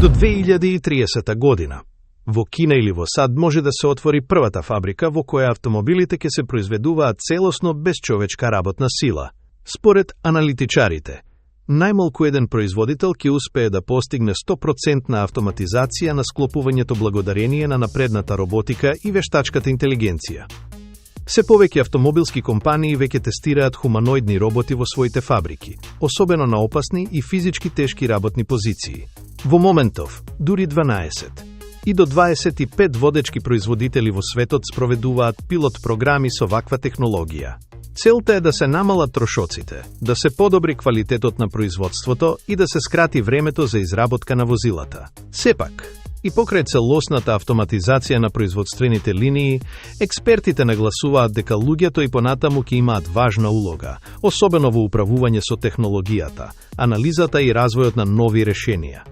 До 2030 година, во Кина или во САД може да се отвори првата фабрика во која автомобилите ќе се произведуваат целосно без човечка работна сила. Според аналитичарите, најмалку еден производител ќе успее да постигне 100% автоматизација на склопувањето благодарение на напредната роботика и вештачката интелигенција. Се повеќе автомобилски компании веќе тестираат хуманоидни роботи во своите фабрики, особено на опасни и физички тешки работни позиции. Во моментов, дури 12 и до 25 водечки производители во светот спроведуваат пилот програми со ваква технологија. Целта е да се намалат трошоците, да се подобри квалитетот на производството и да се скрати времето за изработка на возилата. Сепак, и покрај целосната автоматизација на производствените линии, експертите нагласуваат дека луѓето и понатаму ќе имаат важна улога, особено во управување со технологијата, анализата и развојот на нови решенија.